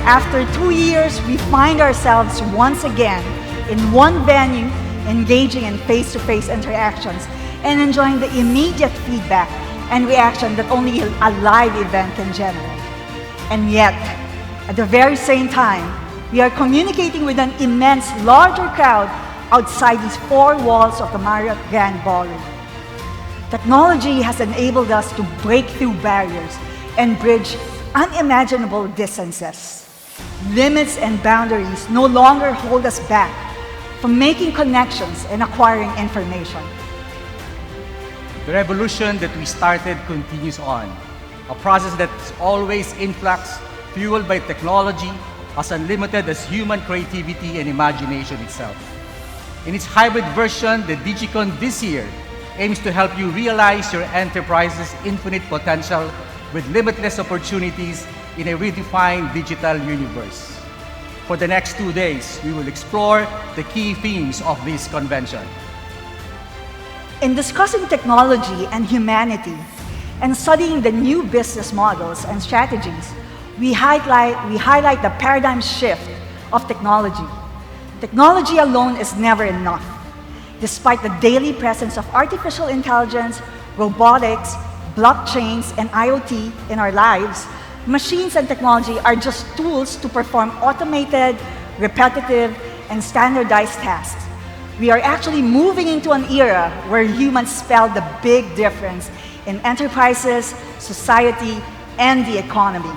After 2 years, we find ourselves once again in one venue, engaging in face-to-face interactions and enjoying the immediate feedback and reaction that only a live event can generate. And yet, at the very same time, we are communicating with an immense, larger crowd outside these four walls of the Marriott Grand Ballroom. Technology has enabled us to break through barriers and bridge unimaginable distances. Limits and boundaries no longer hold us back from making connections and acquiring information. The revolution that we started continues on, a process that's always in flux, fueled by technology, as unlimited as human creativity and imagination itself. In its hybrid version, the Digicon this year aims to help you realize your enterprise's infinite potential with limitless opportunities in a redefined digital universe. For the next 2 days, we will explore the key themes of this convention. In discussing technology and humanity and studying the new business models and strategies, we highlight the paradigm shift of technology. Technology alone is never enough. Despite the daily presence of artificial intelligence, robotics, blockchains, and IoT in our lives, machines and technology are just tools to perform automated, repetitive, and standardized tasks. We are actually moving into an era where humans spell the big difference in enterprises, society, and the economy.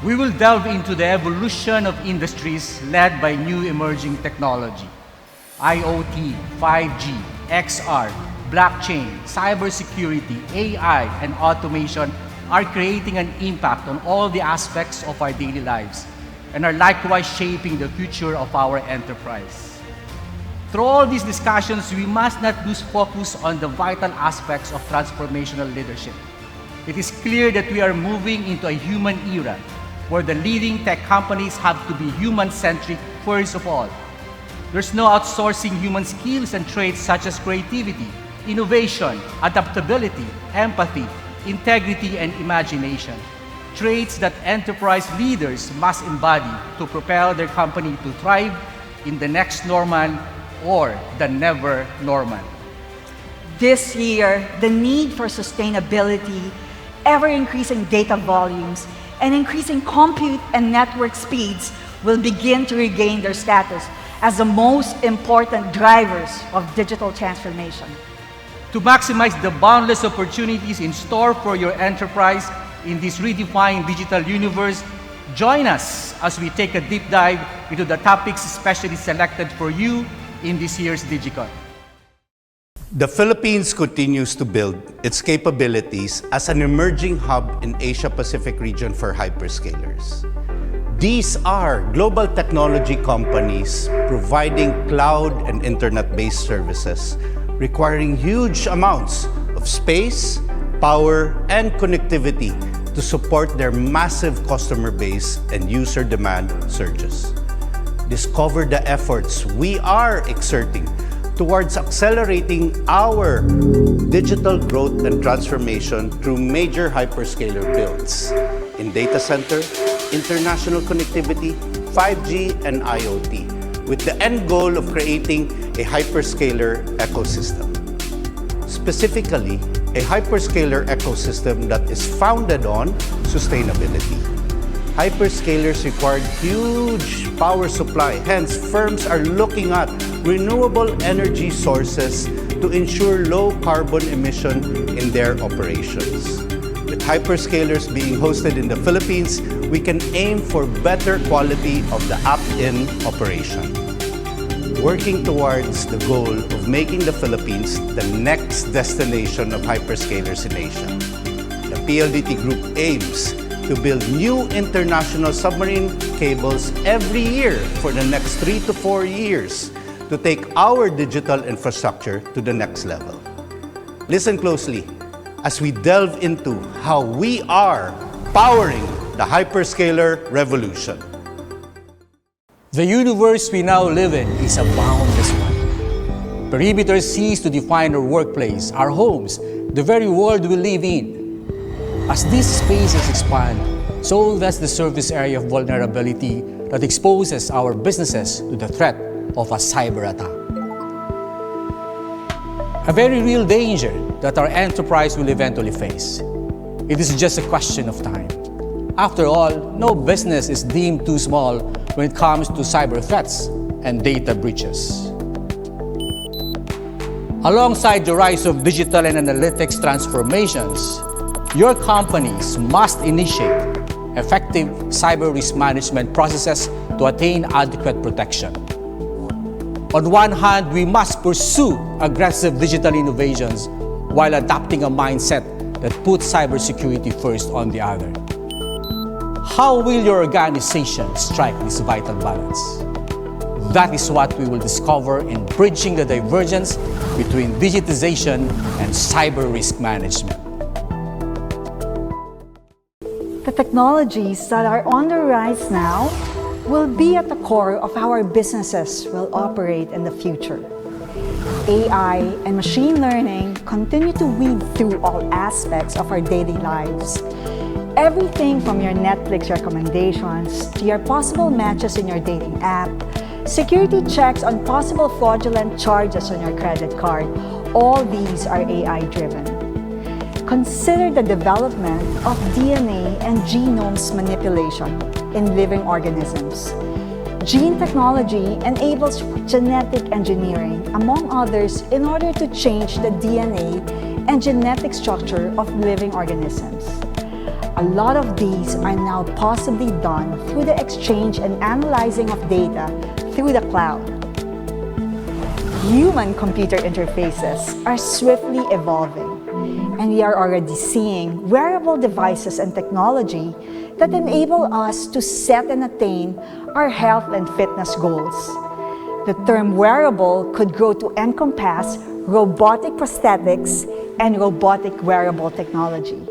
We will delve into the evolution of industries led by new emerging technology. IoT, 5G, XR, blockchain, cybersecurity, AI, and automation are creating an impact on all the aspects of our daily lives and are likewise shaping the future of our enterprise. Through all these discussions, we must not lose focus on the vital aspects of transformational leadership. It is clear that we are moving into a human era where the leading tech companies have to be human-centric first of all. There's no outsourcing human skills and traits such as creativity, innovation, adaptability, empathy, integrity, and imagination. Traits that enterprise leaders must embody to propel their company to thrive in the next normal or the never normal. This year, the need for sustainability, ever-increasing data volumes, and increasing compute and network speeds will begin to regain their status as the most important drivers of digital transformation. To maximize the boundless opportunities in store for your enterprise in this redefined digital universe, join us as we take a deep dive into the topics specially selected for you in this year's Digicon. The Philippines continues to build its capabilities as an emerging hub in Asia-Pacific region for hyperscalers. These are global technology companies providing cloud and internet-based services, requiring huge amounts of space, power, and connectivity to support their massive customer base and user demand surges. Discover the efforts we are exerting towards accelerating our digital growth and transformation through major hyperscaler builds in data center, international connectivity, 5G, and IoT, with the end goal of creating a hyperscaler ecosystem. Specifically, a hyperscaler ecosystem that is founded on sustainability. Hyperscalers require huge power supply, hence firms are looking at renewable energy sources to ensure low carbon emission in their operations. With hyperscalers being hosted in the Philippines, we can aim for better quality of the app-in operation, working towards the goal of making the Philippines the next destination of hyperscalers in Asia. The PLDT Group aims to build new international submarine cables every year for the next 3 to 4 years to take our digital infrastructure to the next level. Listen closely as we delve into how we are powering the hyperscaler revolution. The universe we now live in is a boundless one. Perimeters cease to define our workplace, our homes, the very world we live in. As these spaces expand, So that's the surface area of vulnerability that exposes our businesses to the threat of a cyber attack. A very real danger that our enterprise will eventually face. It is just a question of time. After all, no business is deemed too small when it comes to cyber threats and data breaches. Alongside the rise of digital and analytics transformations, your companies must initiate effective cyber risk management processes to attain adequate protection. On one hand, we must pursue aggressive digital innovations while adopting a mindset that puts cybersecurity first on the other. How will your organization strike this vital balance? That is what we will discover in bridging the divergence between digitization and cyber risk management. The technologies that are on the rise now will be at the core of how our businesses will operate in the future. AI and machine learning continue to weave through all aspects of our daily lives. Everything from your Netflix recommendations to your possible matches in your dating app, security checks on possible fraudulent charges on your credit card, all these are AI-driven. Consider the development of DNA and genomes manipulation in living organisms. Gene technology enables genetic engineering, among others, in order to change the DNA and genetic structure of living organisms. A lot of these are now possibly done through the exchange and analyzing of data through the cloud. Human-computer interfaces are swiftly evolving, and we are already seeing wearable devices and technology that enable us to set and attain our health and fitness goals. The term wearable could grow to encompass robotic prosthetics and robotic wearable technology.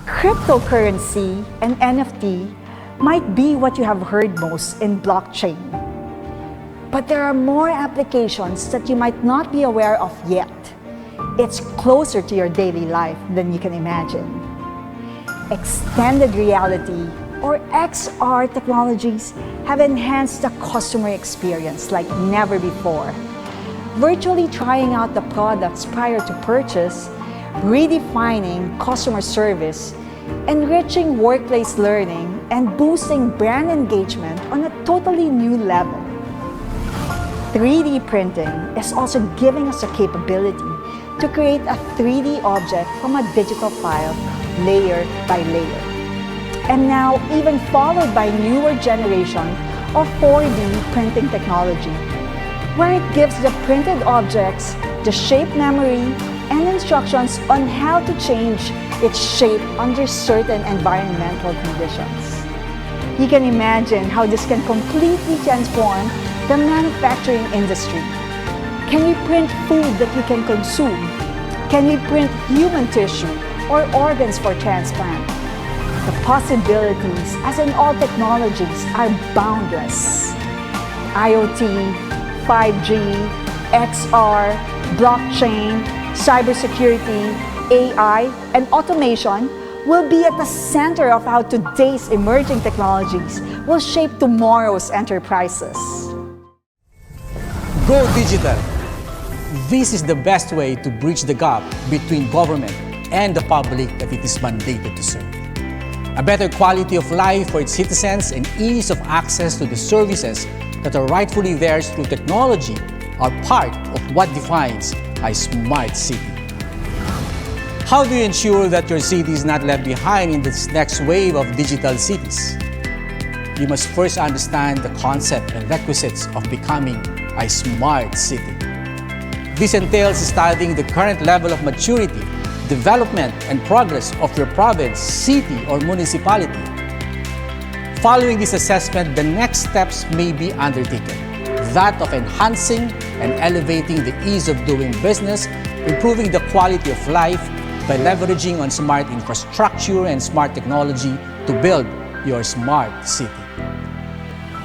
Cryptocurrency and NFT might be what you have heard most in blockchain. But there are more applications that you might not be aware of yet. It's closer to your daily life than you can imagine. Extended reality or XR technologies have enhanced the customer experience like never before. Virtually trying out the products prior to purchase, redefining customer service, enriching workplace learning, and boosting brand engagement on a totally new level. 3D printing is also giving us the capability to create a 3D object from a digital file, layer by layer. And now even followed by newer generation of 4D printing technology, where it gives the printed objects the shape memory and instructions on how to change its shape under certain environmental conditions. You can imagine how this can completely transform the manufacturing industry. Can we print food that we can consume? Can we print human tissue or organs for transplant? The possibilities, as in all technologies, are boundless. IoT, 5G, XR, blockchain, cybersecurity, AI, and automation will be at the center of how today's emerging technologies will shape tomorrow's enterprises. Go digital. This is the best way to bridge the gap between government and the public that it is mandated to serve. A better quality of life for its citizens and ease of access to the services that are rightfully theirs through technology are part of what defines a smart city. How do you ensure that your city is not left behind in this next wave of digital cities? You must first understand the concept and requisites of becoming a smart city. This entails studying the current level of maturity, development, and progress of your province, city, or municipality. Following this assessment, the next steps may be undertaken. That of enhancing and elevating the ease of doing business, improving the quality of life by leveraging on smart infrastructure and smart technology to build your smart city.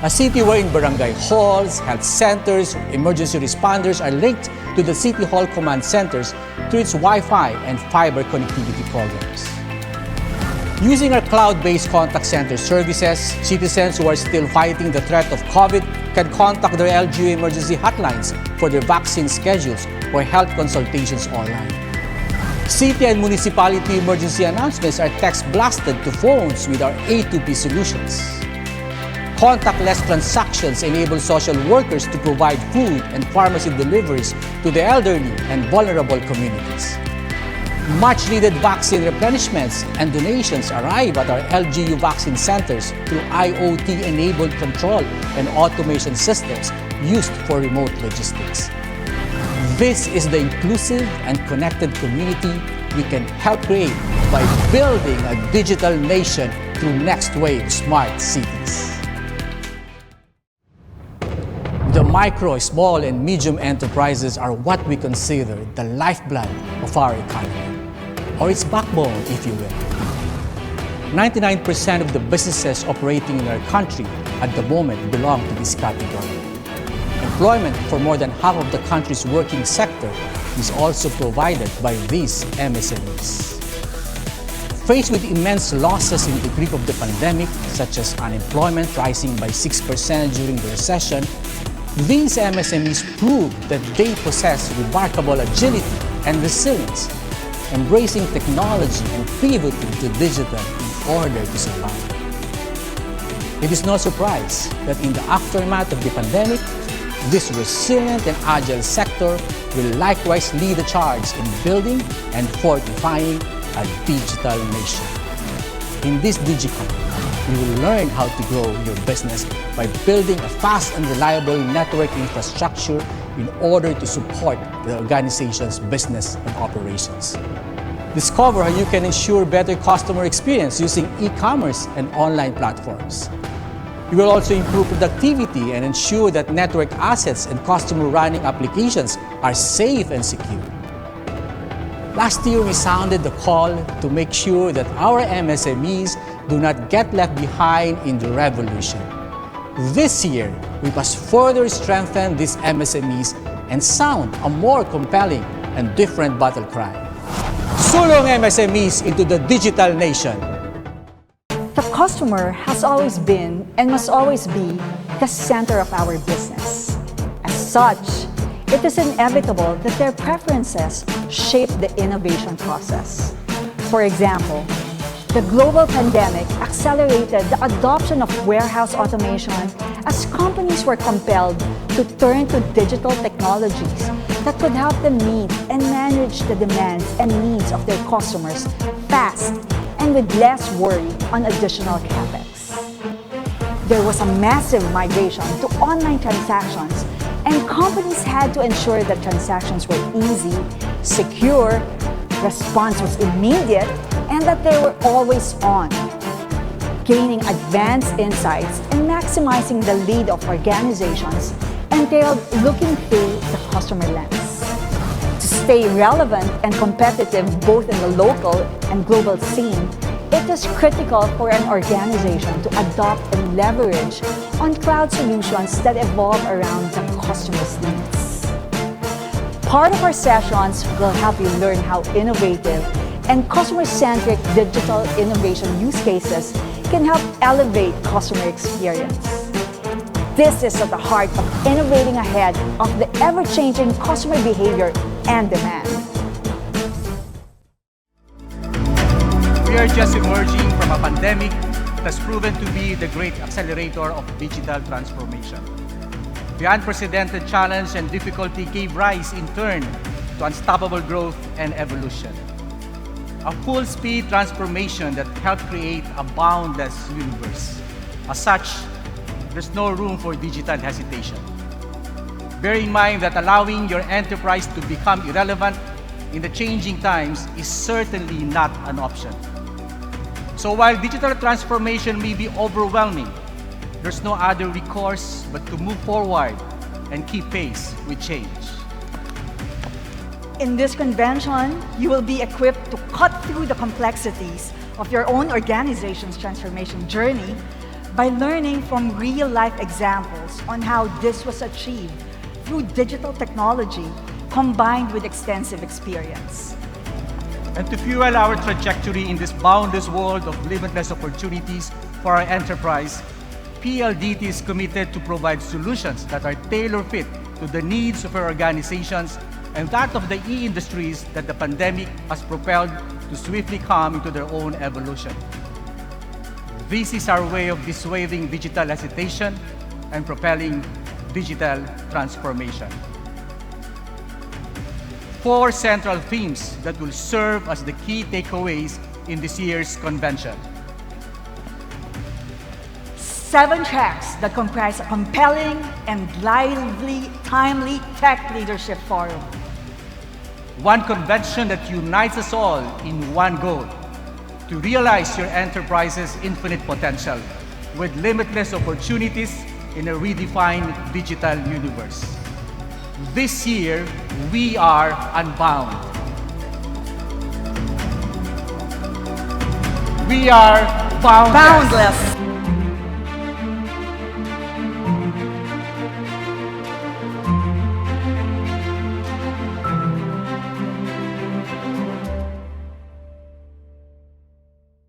A city wherein barangay halls, health centers, emergency responders are linked to the City Hall command centers through its Wi-Fi and fiber connectivity programs. Using our cloud-based contact center services, citizens who are still fighting the threat of COVID can contact their LGU emergency hotlines for their vaccine schedules or health consultations online. City and municipality emergency announcements are text blasted to phones with our A2P solutions. Contactless transactions enable social workers to provide food and pharmacy deliveries to the elderly and vulnerable communities. Much-needed vaccine replenishments and donations arrive at our LGU vaccine centers through IoT-enabled control and automation systems used for remote logistics. This is the inclusive and connected community we can help create by building a digital nation through Next Wave Smart Cities. The micro, small, and medium enterprises are what we consider the lifeblood of our economy, or its backbone, if you will. 99% of the businesses operating in our country at the moment belong to this category. Employment for more than half of the country's working sector is also provided by these MSMEs. Faced with immense losses in the grip of the pandemic, such as unemployment rising by 6% during the recession, these MSMEs proved that they possess remarkable agility and resilience, embracing technology and pivoting to digital in order to survive. It is no surprise that in the aftermath of the pandemic, this resilient and agile sector will likewise lead the charge in building and fortifying a digital nation. In this Digicom, you will learn how to grow your business by building a fast and reliable network infrastructure in order to support the organization's business and operations. Discover how you can ensure better customer experience using e-commerce and online platforms. You will also improve productivity and ensure that network assets and customer running applications are safe and secure. Last year, we sounded the call to make sure that our MSMEs do not get left behind in the revolution. This year, we must further strengthen these MSMEs and sound a more compelling and different battle cry. Sulong MSMEs into the digital nation. The customer has always been and must always be the center of our business. As such, it is inevitable that their preferences shape the innovation process. For example, the global pandemic accelerated the adoption of warehouse automation as companies were compelled to turn to digital technologies that could help them meet and manage the demands and needs of their customers fast and with less worry on additional capex. There was a massive migration to online transactions, and companies had to ensure that transactions were easy, secure, response was immediate, and that they were always on. Gaining advanced insights and maximizing the lead of organizations entailed looking through the customer lens. To stay relevant and competitive both in the local and global scene, it is critical for an organization to adopt and leverage on cloud solutions that evolve around the customer's needs. Part of our sessions will help you learn how innovative and customer-centric digital innovation use cases can help elevate customer experience. This is at the heart of innovating ahead of the ever-changing customer behavior and demand. We are just emerging from a pandemic that's proven to be the great accelerator of digital transformation. The unprecedented challenge and difficulty gave rise in turn to unstoppable growth and evolution. A full-speed transformation that helped create a boundless universe. As such, there's no room for digital hesitation. Bear in mind that allowing your enterprise to become irrelevant in the changing times is certainly not an option. So while digital transformation may be overwhelming, there's no other recourse but to move forward and keep pace with change. In this convention, you will be equipped to cut through the complexities of your own organization's transformation journey by learning from real-life examples on how this was achieved through digital technology combined with extensive experience. And to fuel our trajectory in this boundless world of limitless opportunities for our enterprise, PLDT is committed to provide solutions that are tailor-fit to the needs of our organizations and that of the e-industries that the pandemic has propelled to swiftly come into their own evolution. This is our way of dissuading digital hesitation and propelling digital transformation. 4 central themes that will serve as the key takeaways in this year's convention. 7 tracks that comprise a compelling and lively, timely tech leadership forum. 1 convention that unites us all in one goal: to realize your enterprise's infinite potential with limitless opportunities in a redefined digital universe. This year, we are unbound. We are boundless.